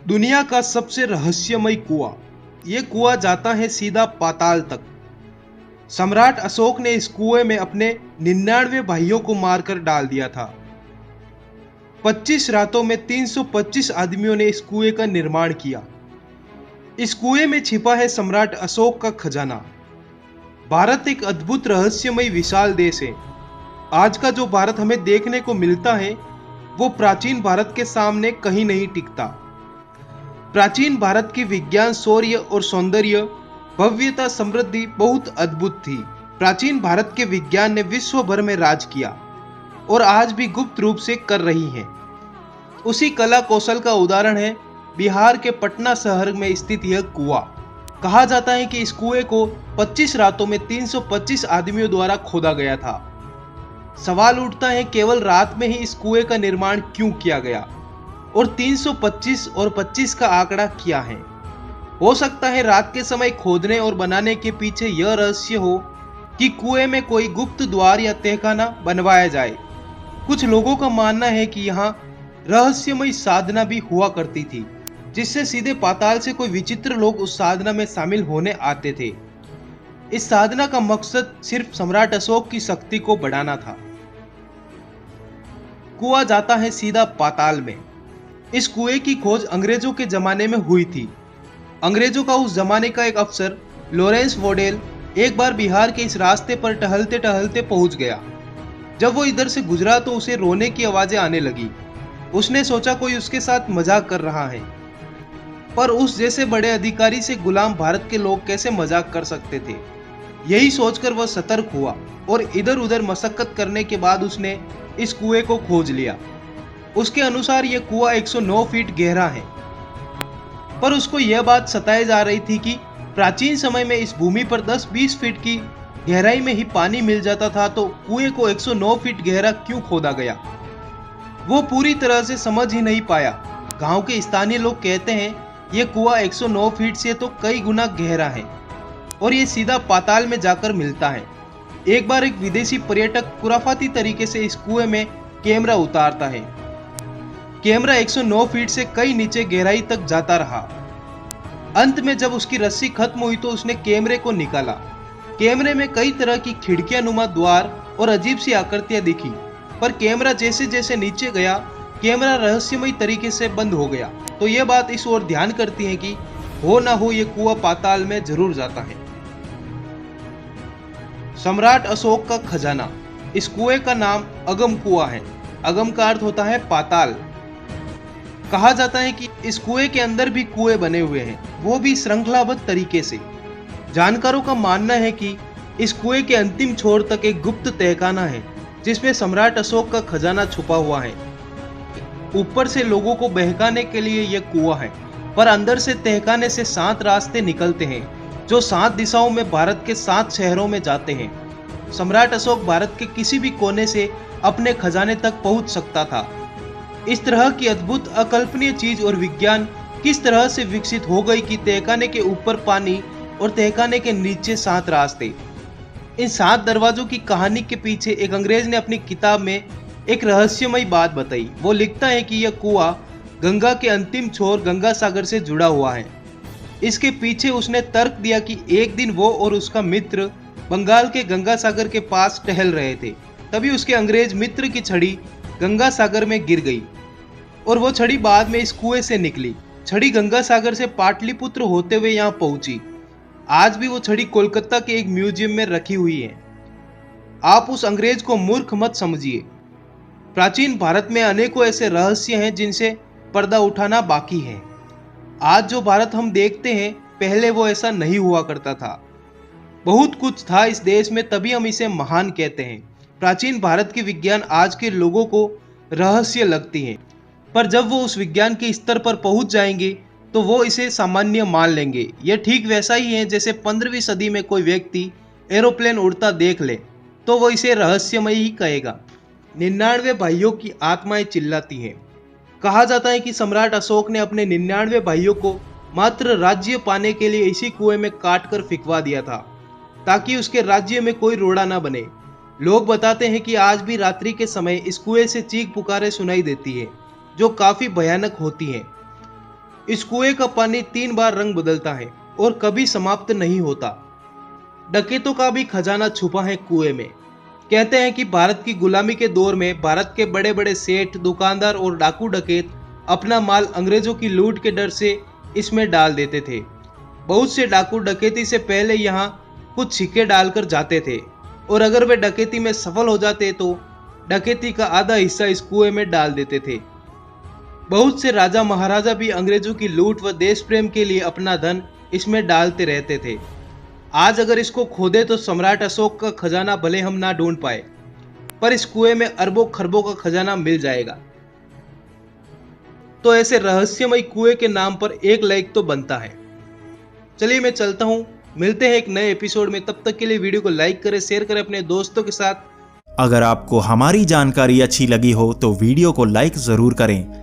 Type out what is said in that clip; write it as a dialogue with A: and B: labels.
A: दुनिया का सबसे रहस्यमय कुआं। यह कुआं जाता है सीधा पाताल तक। सम्राट अशोक ने इस कुएं में अपने 99 भाइयों को मारकर डाल दिया था। 25 रातों में 325 आदमियों ने इस कुएं का निर्माण किया। इस कुएं में छिपा है सम्राट अशोक का खजाना। भारत एक अद्भुत रहस्यमय विशाल देश है। आज का जो भारत हमें देखने को मिलता है वो प्राचीन भारत के सामने कहीं नहीं टिकता। प्राचीन भारत की विज्ञान, शौर्य और सौंदर्य, भव्यता, समृद्धि बहुत अद्भुत थी। प्राचीन भारत के विज्ञान ने विश्व भर में राज किया और आज भी गुप्त रूप से कर रही है। उसी कला कौशल का उदाहरण है बिहार के पटना शहर में स्थित यह कुआं। कहा जाता है कि इस कुएं को 25 रातों में 325 आदमियों द्वारा खोदा गया था। सवाल उठता है केवल रात में ही इस कुएं का निर्माण क्यों किया गया और 325 और 25 का आंकड़ा क्या है। हो सकता है रात के समय खोदने और बनाने के पीछे यह रहस्य हो कि कुएं में कोई गुप्त द्वार या तहखाना बनवाया जाए। कुछ लोगों का मानना है कि यहाँ रहस्यमय साधना भी हुआ करती थी, जिससे सीधे पाताल से कोई विचित्र लोग उस साधना में शामिल होने आते थे। इस साधना का मकसद सिर्फ सम्राट अशोक की शक्ति को बढ़ाना था। कुआं जाता है सीधा पाताल में। इस कुएं की खोज अंग्रेजों के जमाने में हुई थी। अंग्रेजों का उस जमाने का एक अफसर लॉरेंस वोडेल एक बार बिहार के इस रास्ते पर टहलते टहलते पहुंच गया। जब वो इधर से गुजरा तो उसे रोने की आवाजें आने लगी। उसने सोचा कोई उसके साथ मजाक कर रहा है, पर उस जैसे बड़े अधिकारी से गुलाम भारत के लोग कैसे मजाक कर सकते थे। यही सोचकर वह सतर्क हुआ और इधर उधर मशक्कत करने के बाद उसने इस कुएं को खोज लिया। उसके अनुसार यह कुआं 109 फीट गहरा है, पर उसको यह बात सताई जा रही थी कि प्राचीन समय में इस भूमि पर 10-20 फीट की गहराई में ही पानी मिल जाता था, तो कुएं को 109 फीट गहरा क्यों खोदा गया, वो पूरी तरह से समझ ही नहीं पाया। गांव के स्थानीय लोग कहते हैं यह कुआं 109 फीट से तो कई गुना गहरा है और यह सीधा पाताल में जाकर मिलता है। एक बार एक विदेशी पर्यटक खुराफाती तरीके से इस कुएं में कैमरा उतारता है। कैमरा 109 फीट से कई नीचे गहराई तक जाता रहा। अंत में जब उसकी रस्सी खत्म हुई तो उसने कैमरे को निकाला। कैमरे में कई तरह की खिड़कियां नुमा द्वार और अजीब सी आकृतियां दिखी, पर कैमरा जैसे जैसे नीचे गया कैमरा रहस्यमय तरीके से बंद हो गया। तो यह बात इस ओर ध्यान करती है कि हो ना हो यह कुआं पाताल में जरूर जाता है। सम्राट अशोक का खजाना। इस कुएं का नाम अगम कुआं है। अगम का अर्थ होता है पाताल। कहा जाता है कि इस कुएं के अंदर भी कुएं बने हुए हैं, वो भी श्रृंखलाबद्ध तरीके से। जानकारों का मानना है कि इस कुएं के अंतिम छोर तक एक गुप्त तहखाना है जिसमें सम्राट अशोक का खजाना छुपा हुआ है। ऊपर से लोगों को बहकाने के लिए यह कुआं है, पर अंदर से तहखाने से 7 रास्ते निकलते हैं जो 7 दिशाओं में भारत के 7 शहरों में जाते हैं। सम्राट अशोक भारत के किसी भी कोने से अपने खजाने तक पहुंच सकता था। इस तरह की अद्भुत अकल्पनीय चीज और विज्ञान किस तरह से विकसित हो गई कि तहखाने के ऊपर पानी और तहखाने के नीचे 7 रास्ते। इन 7 दरवाजों की कहानी के पीछे एक अंग्रेज ने अपनी किताब में एक रहस्यमय बात बताई। वो लिखता है कि यह कुआं गंगा के अंतिम छोर गंगा सागर से जुड़ा हुआ है। इसके पीछे उसने तर्क दिया कि एक दिन वो और उसका मित्र बंगाल के गंगा सागर के पास टहल रहे थे, तभी उसके अंग्रेज मित्र की छड़ी गंगा सागर में गिर गई और वो छड़ी बाद में इस कुएं से निकली। छड़ी गंगा सागर से पाटलिपुत्र होते हुए यहाँ पहुंची। आज भी वो छड़ी कोलकाता के एक म्यूजियम में रखी हुई है। आप उस अंग्रेज को मूर्ख मत समझिए। प्राचीन भारत में अनेकों ऐसे रहस्य हैं जिनसे पर्दा उठाना बाकी है। आज जो भारत हम देखते हैं पहले वो ऐसा नहीं हुआ करता था। बहुत कुछ था इस देश में, तभी हम इसे महान कहते हैं। प्राचीन भारत की विज्ञान आज के लोगों को रहस्य लगती है, पर जब वो उस विज्ञान के स्तर पर पहुंच जाएंगे तो वो इसे सामान्य मान लेंगे। यह ठीक वैसा ही है जैसे 15वीं सदी में कोई व्यक्ति एरोप्लेन उड़ता देख ले तो वो इसे रहस्यमय ही कहेगा। 99 भाइयों की आत्माएं चिल्लाती हैं। कहा जाता है कि सम्राट अशोक ने अपने 99 भाइयों को मात्र राज्य पाने के लिए इसी कुएं में काट कर फिकवा दिया था, ताकि उसके राज्य में कोई रोड़ा न बने। लोग बताते हैं कि आज भी रात्रि के समय इस कुएं से चीख पुकारें सुनाई देती है, जो काफी भयानक होती हैं। इस कुएं का पानी 3 बार रंग बदलता है और कभी समाप्त नहीं होता। डकैतों का भी खजाना छुपा है कुएं में। कहते हैं कि भारत की गुलामी के दौर में भारत के बड़े बड़े सेठ, दुकानदार और डाकू डकैत अपना माल अंग्रेजों की लूट के डर से इसमें डाल देते थे। बहुत से डाकू डकैती से पहले यहाँ कुछ सिक्के डालकर जाते थे और अगर वे डकैती में सफल हो जाते तो डकैती का आधा हिस्सा इस कुएं में डाल देते थे। बहुत से राजा महाराजा भी अंग्रेजों की लूट व देश प्रेम के लिए अपना धन इसमें डालते रहते थे। आज अगर इसको खोदे तो सम्राट अशोक का खजाना भले हम ना ढूंढ पाए, पर इस कुएं में अरबों खरबों का खजाना मिल जाएगा। तो ऐसे रहस्यमय कुएं के नाम पर एक लाइक तो बनता है। चलिए मैं चलता हूं, मिलते हैं एक नए एपिसोड में। तब तक के लिए वीडियो को लाइक करें, शेयर करें अपने दोस्तों के साथ।
B: अगर आपको हमारी जानकारी अच्छी लगी हो तो वीडियो को लाइक जरूर करें